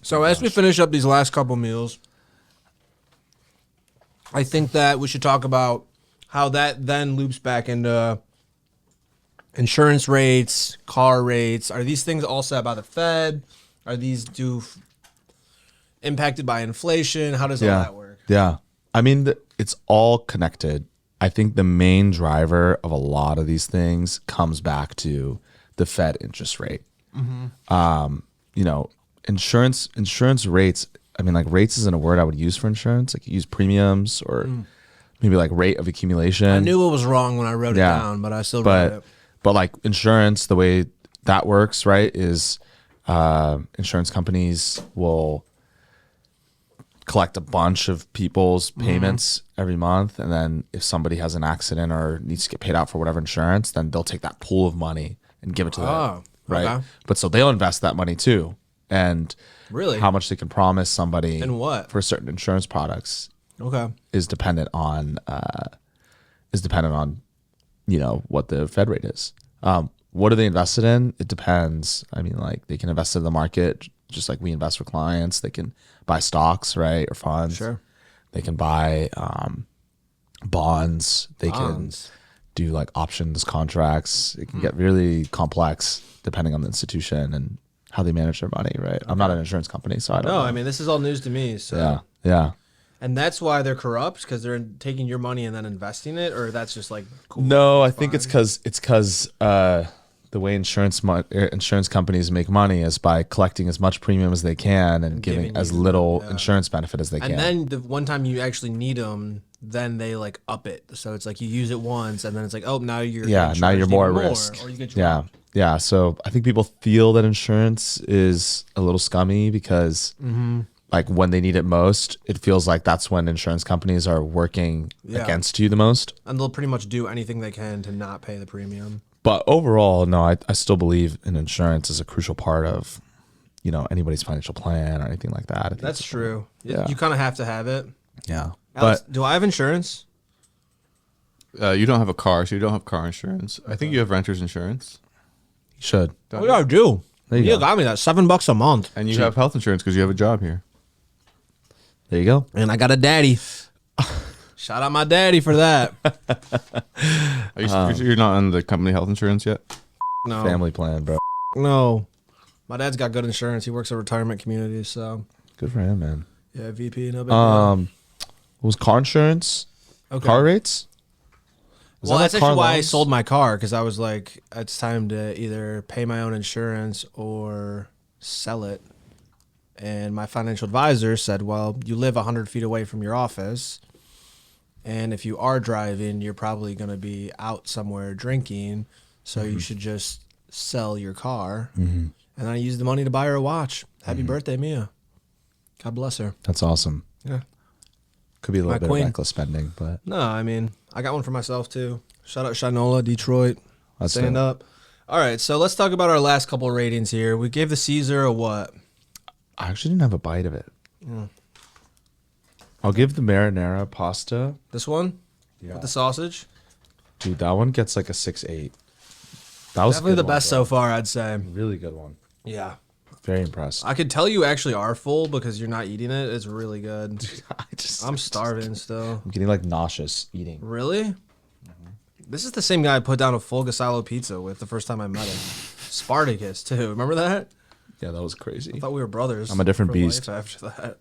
So as we finish up these last couple meals, I think that we should talk about how that then loops back into insurance rates, car rates. Are these things all set by the Fed? Are these impacted by inflation? How does all that work? Yeah. I mean, it's all connected. I think the main driver of a lot of these things comes back to the Fed interest rate. Insurance rates. I mean, like rates isn't a word I would use for insurance. Like you use premiums or maybe like rate of accumulation. I knew it was wrong when I wrote it down, but I still wrote it. But like insurance, the way that works, right, is insurance companies will collect a bunch of people's payments every month, and then if somebody has an accident or needs to get paid out for whatever insurance, then they'll take that pool of money and give it to them, right? okay. But so they'll invest that money too, and Really? how much they can promise somebody And what? for certain insurance products Okay. is dependent on what the Fed rate is. What are they invested in? It depends. I mean, like they can invest in the market just like we invest for clients. They can buy stocks, right, or funds. Sure. They can buy bonds. They Bonds. can do like options contracts. It can get really complex depending on the institution and how they manage their money, right? I'm not an insurance company, so I don't No, know. I mean this is all news to me. So Yeah. And that's why they're corrupt, because they're taking your money and then investing it, or that's just like cool. No, I think it's because the way insurance companies make money is by collecting as much premium as they can and giving giving as you- little insurance benefit as they And can. then the one time you actually need them, then they like up it. So it's like you use it once, and then it's like, oh, now you're getting now you're charged more at even risk. or you get Yeah, dropped. yeah. So I think people feel that insurance is a little scummy because like when they need it most, it feels like that's when insurance companies are working against you the most. And they'll pretty much do anything they can to not pay the premium. But overall, no, I still believe in insurance is a crucial part of, anybody's financial plan or anything like that. That's true. Yeah. You kind of have to have it. Yeah. Alex, do I have insurance? You don't have a car, so you don't have car insurance. I think you have renter's insurance. You should. Oh, yeah, I do. There you go. got me that $7 a month. And you have health insurance because you have a job here. There you go. And I got a daddy. Shout out my daddy for that. Are you, you're not on the company health insurance yet? No. Family plan, bro. No. My dad's got good insurance. He works at retirement communities, so. Good for him, man. Yeah, VP, no big deal. Was car insurance, car rates? Was Well, that that's like car actually why I loans? sold my car, because I was like, it's time to either pay my own insurance or sell it. And my financial advisor said, well, you live 100 feet away from your office. And if you are driving, you're probably going to be out somewhere drinking. So you should just sell your car. And I used the money to buy her a watch. Happy birthday, Mia. God bless her. That's awesome. Yeah. Could be a My little bit queen. of reckless spending, but No, I mean, I got one for myself too. Shout out Shinola, Detroit. That's Stand dope. up. All right, so let's talk about our last couple ratings here. We gave the Caesar a what? I actually didn't have a bite of it. I'll give the marinara pasta. This one? Yeah. With the sausage? Dude, that one gets like a 6-8. That was a Definitely good the one, best bro. so far, I'd say. Really good one. Yeah. Very impressed. I could tell you actually are full because you're not eating it. It's really good. I'm starving still. I'm getting like nauseous eating. Really? This is the same guy I put down a full Gasalo pizza with the first time I met him. Spartacus, too. Remember that? Yeah, that was crazy. I thought we were brothers. I'm a different for beast. life after that.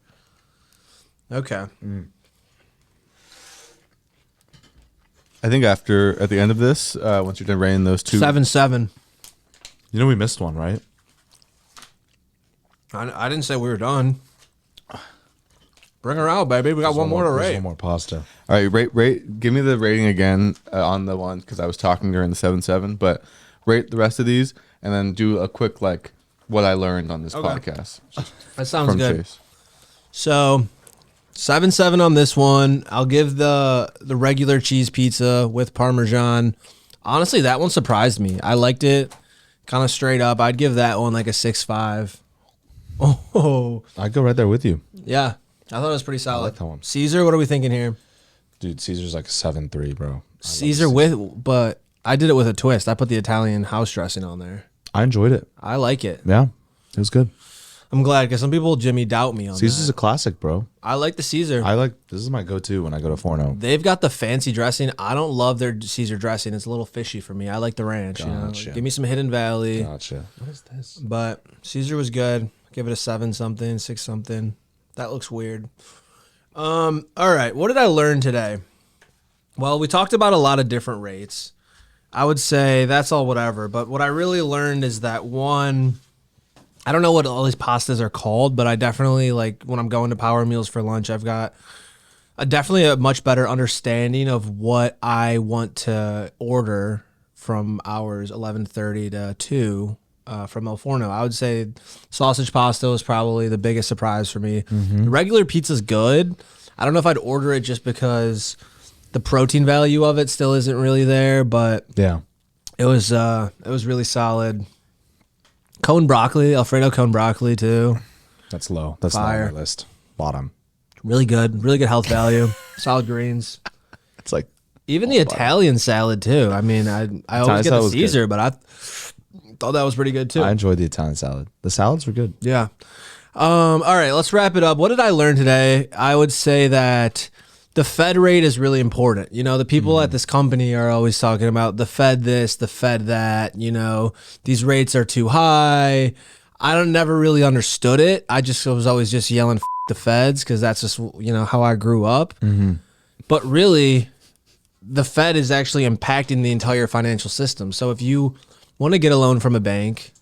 Okay. I think at the end of this, once you're done rating those two, 7-7. You know we missed one, right? I didn't say we were done. Bring her out, baby. We got one more to There's rate. one more pasta. all right, rate. Give me the rating again on the one because I was talking during the 7-7, but rate the rest of these and then do a quick like what I learned on this podcast That sounds from good. Chase. So 7-7 on this one. I'll give the regular cheese pizza with Parmesan. Honestly, that one surprised me. I liked it kind of straight up. I'd give that one like a 6-5. Oh, I'd go right there with you. yeah. I thought it was pretty solid. like that one. Caesar, what are we thinking here? Dude, Caesar's like a 7-3, bro. Caesar but I did it with a twist. I put the Italian house dressing on there. I enjoyed it. I like it. Yeah, it was good. I'm glad because some people Jimmy doubt me on Caesar's that. a classic, bro. I like the Caesar. This is my go-to when I go to Forno. They've got the fancy dressing. I don't love their Caesar dressing. It's a little fishy for me. I like the ranch. You know? Gotcha. Give me some Hidden Valley. Gotcha. What is this? But Caesar was good. Give it a 7-something, 6-something. That looks weird. All right. What did I learn today? Well, we talked about a lot of different rates. I would say that's all whatever. But what I really learned is that one, I don't know what all these pastas are called, but I definitely like when I'm going to Power Meals for lunch, I've got definitely a much better understanding of what I want to order from hours 11:30 to 2 from El Forno. I would say sausage pasta was probably the biggest surprise for me. The regular pizza's good. I don't know if I'd order it just because the protein value of it still isn't really there, but Yeah. it was really solid. Cone broccoli, Alfredo cone broccoli too. That's low. That's Fire. not on my list. Bottom. Really good health value. Solid greens. It's like Even the Italian salad too. I mean, I always get salad the was good. Caesar, but I thought that was pretty good too. I enjoyed the Italian salad. The salads were good. Yeah. All right, let's wrap it up. What did I learn today? I would say that the Fed rate is really important. You know, the people at this company are always talking about the Fed this, the Fed that, you know, these rates are too high. Never really understood it. I was always just yelling the Feds because that's just, you know, how I grew up. But really, the Fed is actually impacting the entire financial system. So if you want to get a loan from a bank,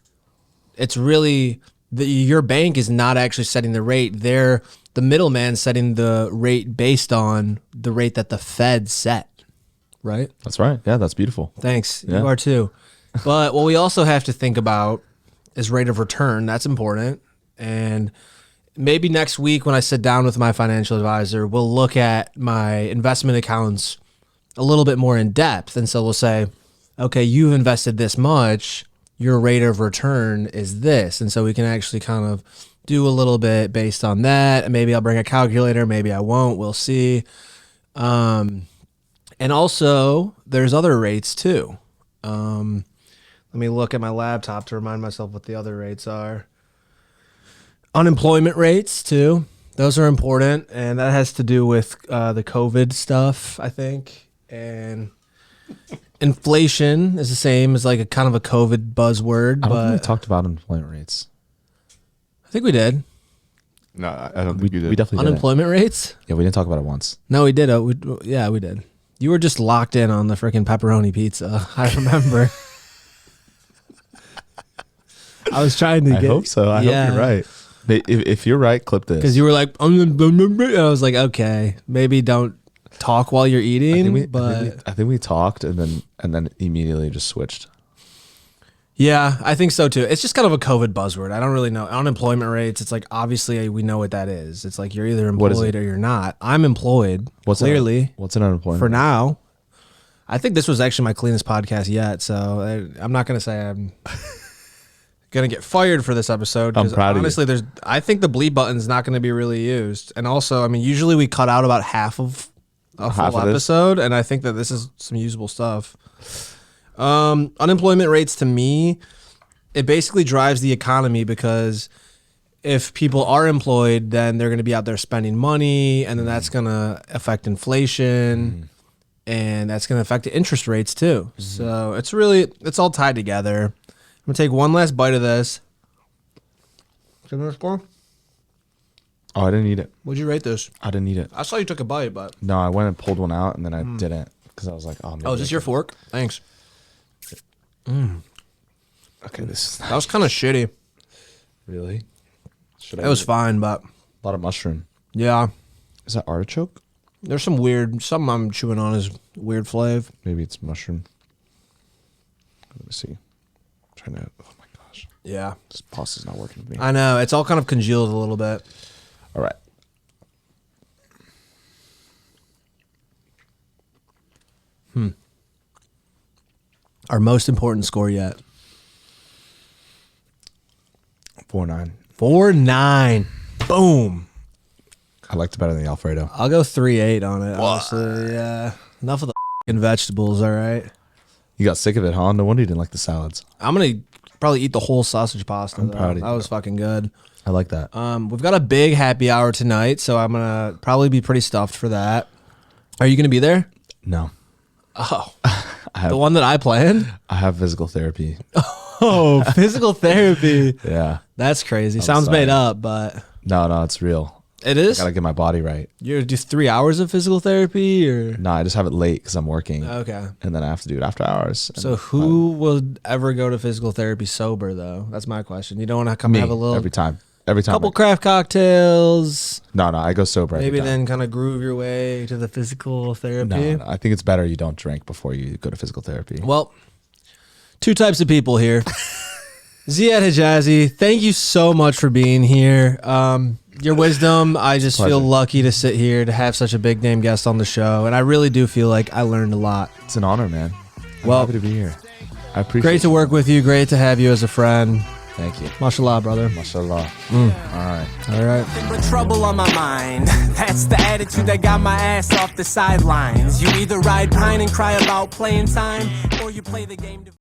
it's really your bank is not actually setting the rate. They're the middleman setting the rate based on the rate that the Fed set. Right? That's right. Yeah, that's beautiful. Thanks. Yeah. You are too. But what we also have to think about is rate of return. That's important. And maybe next week when I sit down with my financial advisor, we'll look at my investment accounts a little bit more in depth. And so we'll say, okay, you've invested this much, your rate of return is this. And so we can actually kind of do a little bit based on that. And maybe I'll bring a calculator, maybe I won't, we'll see. And also there's other rates too. Let me look at my laptop to remind myself what the other rates are. Unemployment rates too. Those are important. And that has to do with the COVID stuff, I think. And inflation is the same as like a kind of a COVID buzzword. I don't think we But talked about unemployment rates. I think we did. No, I don't think you did. We definitely did. Unemployment rates? Yeah, we didn't talk about it once. No, we did. Yeah, we did. You were just locked in on the freaking pepperoni pizza. I remember. I was trying to I get. hope so. I hope you're right. But if you're right, clip this. Because you were like, I was like, okay, maybe don't talk while you're eating. I think we talked and then immediately just switched. Yeah, I think so too. It's just kind of a COVID buzzword. I don't really know. Unemployment rates, it's like, obviously we know what that is. It's like you're either employed or you're not. I'm employed, clearly. What's an unemployment for rate? now. I think this was actually my cleanest podcast yet, so I'm not going to say I'm going to get fired for this episode. I'm proud honestly, of you. I think the bleep button's not going to be really used. And also, I mean, usually we cut out about half of a full episode, and I think that this is some usable stuff. Unemployment rates, to me, it basically drives the economy, because if people are employed, then they're going to be out there spending money, and then that's going to affect inflation, and that's going to affect the interest rates too. So it's all tied together. I'm going to take one last bite of this. Give me a score. Oh, I didn't eat it. What'd you rate this? I didn't eat it. I saw you took a bite, but... No, I went and pulled one out and then I didn't because I was like, oh, maybe Oh, is this your fork? Thanks. Okay, this is That was kind of shitty. really. Should I It was eat fine, but... a lot of mushroom? Yeah. Is that artichoke? There's something I'm chewing on is weird flav. Maybe it's mushroom. Let me see. I'm trying to. Oh my gosh, Yeah. this pasta's not working for me. I know. It's all kind of congealed a little bit. All right. Our most important score yet. 4-9. 4-9. Boom. I liked it better than the Alfredo. I'll go 3-8 on it, honestly. Yeah. Enough of the f***ing vegetables, all right? You got sick of it, huh? No wonder you didn't like the salads. I'm going to probably eat the whole sausage pasta. I'm though. proud of you, That was fucking good. I like that. We've got a big happy hour tonight, so I'm going to probably be pretty stuffed for that. Are you going to be there? No, Oh. The one that I planned? I have physical therapy. Oh, physical therapy. Yeah. That's crazy. Sounds sorry. made up, but No, it's real. it is? I gotta get my body right. You're gonna do 3 hours of physical therapy, or? No, I just have it late because I'm working. Okay. And then I have to do it after hours. So And who would ever go to physical therapy sober, though? That's my question. You don't want to come me, have a little every time. Every time. couple craft cocktails, No, I go sober. maybe every time. then kind of groove your way to the physical therapy? No, I think it's better you don't drink before you go to physical therapy. Well, two types of people here. Ziad Hijazi, thank you so much for being here. Your wisdom, I just feel Pleasure. lucky to sit here to have such a big name guest on the show, and I really do feel like I learned a lot. It's an honor, man. I'm Well, happy to be here. I appreciate Great to work with you. Great to have you as a friend. Thank you. Mashallah, brother. Mashallah. All right. All right. Nothing but trouble on my mind. That's the attitude that got my ass off the sidelines. You either ride pine and cry about playing time, or you play the game to